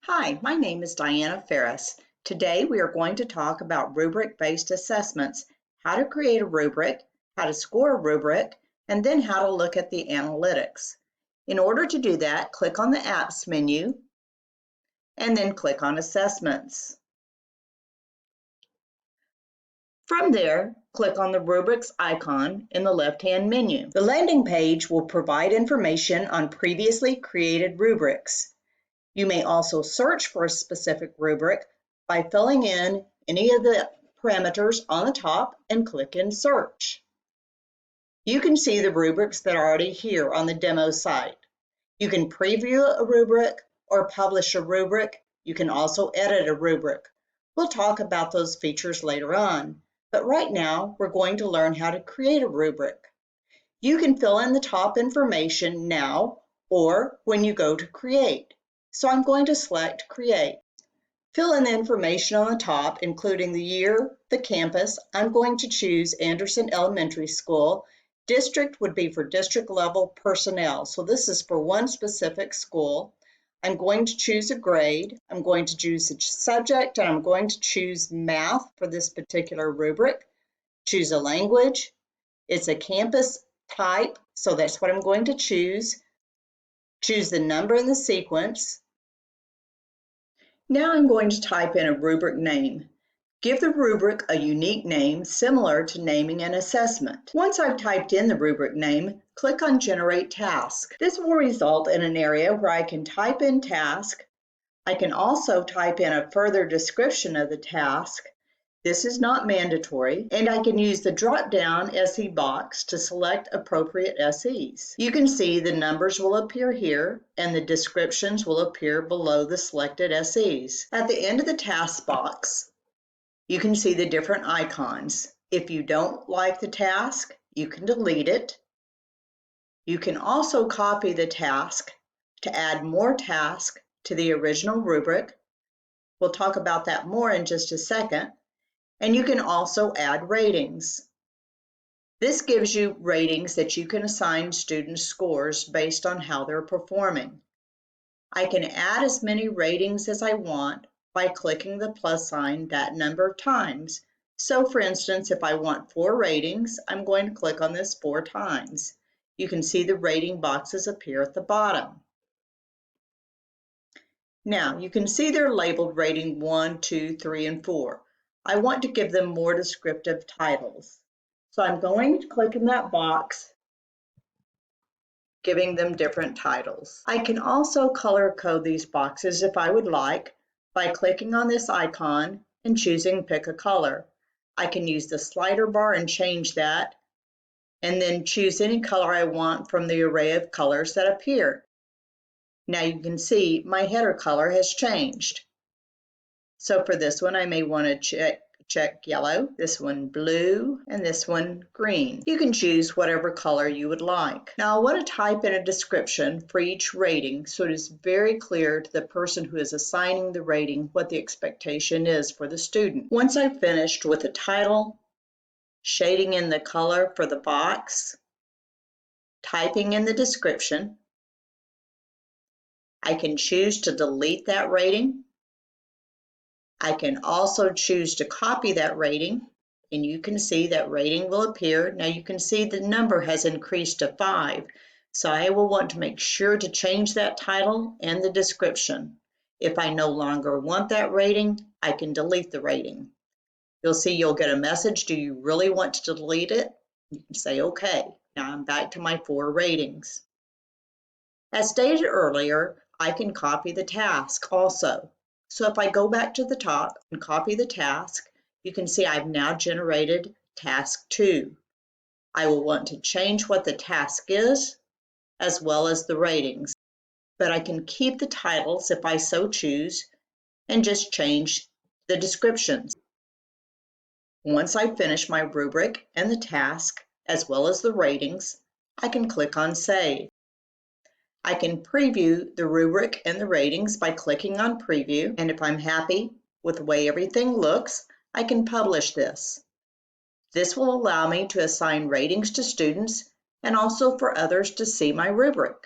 Hi, my name is Diana Ferris. Today we are going to talk about rubric-based assessments, how to create a rubric, how to score a rubric, and then how to look at the analytics. In order to do that, click on the Apps menu and then click on Assessments. From there, click on the Rubrics icon in the left-hand menu. The landing page will provide information on previously created rubrics. You may also search for a specific rubric by filling in any of the parameters on the top and click in Search. You can see the rubrics that are already here on the demo site. You can preview a rubric or publish a rubric. You can also edit a rubric. We'll talk about those features later on, but right now we're going to learn how to create a rubric. You can fill in the top information now or when you go to create. So I'm going to select Create. Fill in the information on the top, including the year, the campus. I'm going to choose Anderson Elementary School. District would be for district level personnel. So this is for one specific school. I'm going to choose a grade. I'm going to choose a subject, and I'm going to choose math for this particular rubric. Choose a language. It's a campus type, so that's what I'm going to choose. Choose the number in the sequence. Now I'm going to type in a rubric name. Give the rubric a unique name similar to naming an assessment. Once I've typed in the rubric name, click on Generate Task. This will result in an area where I can type in task. I can also type in a further description of the task. This is not mandatory, and I can use the drop-down SE box to select appropriate SEs. You can see the numbers will appear here, and the descriptions will appear below the selected SEs. At the end of the task box, you can see the different icons. If you don't like the task, you can delete it. You can also copy the task to add more tasks to the original rubric. We'll talk about that more in just a second. And you can also add ratings. This gives you ratings that you can assign students scores based on how they're performing. I can add as many ratings as I want by clicking the plus sign that number of times. So for instance, if I want 4 ratings, I'm going to click on this 4 times. You can see the rating boxes appear at the bottom. Now you can see they're labeled rating 1, 2, 3, and 4. I want to give them more descriptive titles. So I'm going to click in that box, giving them different titles. I can also color code these boxes if I would like by clicking on this icon and choosing Pick a Color. I can use the slider bar and change that, and then choose any color I want from the array of colors that appear. Now you can see my header color has changed. So for this one, I may want to check yellow, this one blue, and this one green. You can choose whatever color you would like. Now I want to type in a description for each rating so it is very clear to the person who is assigning the rating what the expectation is for the student. Once I've finished with the title, shading in the color for the box, typing in the description, I can choose to delete that rating. I can also choose to copy that rating, and you can see that rating will appear. Now you can see the number has increased to 5, so I will want to make sure to change that title and the description. If I no longer want that rating, I can delete the rating. You'll see you'll get a message, do you really want to delete it? You can say, okay. Now I'm back to my 4 ratings. As stated earlier, I can copy the task also. So if I go back to the top and copy the task, you can see I've now generated task 2. I will want to change what the task is, as well as the ratings. But I can keep the titles if I so choose, and just change the descriptions. Once I finish my rubric and the task, as well as the ratings, I can click on Save. I can preview the rubric and the ratings by clicking on Preview, and if I'm happy with the way everything looks, I can publish this. This will allow me to assign ratings to students and also for others to see my rubric.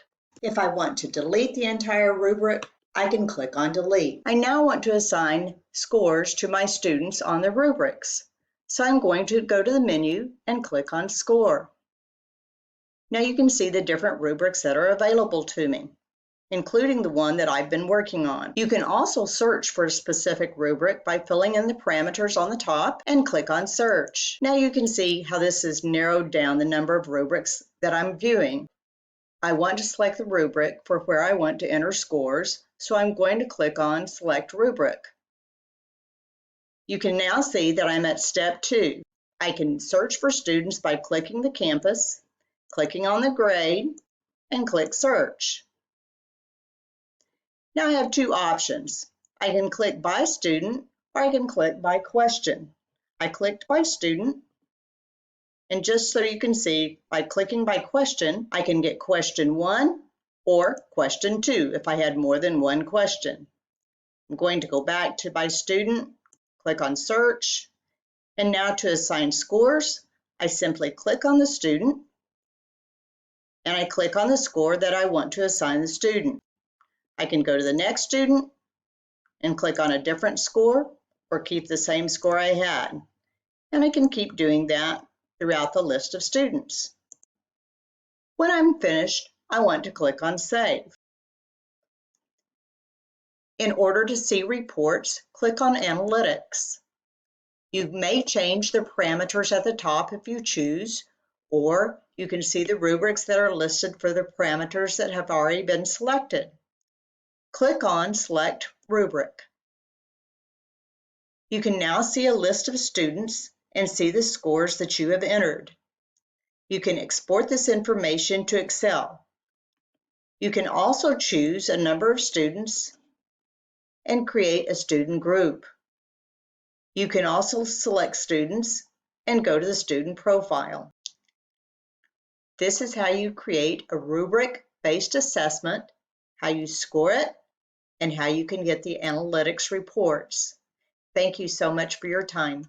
If I want to delete the entire rubric, I can click on Delete. I now want to assign scores to my students on the rubrics. So I'm going to go to the menu and click on Score. Now you can see the different rubrics that are available to me, including the one that I've been working on. You can also search for a specific rubric by filling in the parameters on the top and click on Search. Now you can see how this has narrowed down the number of rubrics that I'm viewing. I want to select the rubric for where I want to enter scores, so I'm going to click on Select Rubric. You can now see that I'm at step 2. I can search for students by clicking the campus, clicking on the grade, and click Search. Now I have two options. I can click by student or I can click by question. I clicked by student, and just so you can see, by clicking by question, I can get question 1 or question 2 if I had more than one question. I'm going to go back to by student, click on search, and now to assign scores, I simply click on the student and I click on the score that I want to assign the student. I can go to the next student and click on a different score or keep the same score I had. And I can keep doing that throughout the list of students. When I'm finished, I want to click on Save. In order to see reports, click on Analytics. You may change the parameters at the top if you choose, or you can see the rubrics that are listed for the parameters that have already been selected. Click on Select Rubric. You can now see a list of students and see the scores that you have entered. You can export this information to Excel. You can also choose a number of students and create a student group. You can also select students and go to the student profile. This is how you create a rubric-based assessment, how you score it, and how you can get the analytics reports. Thank you so much for your time.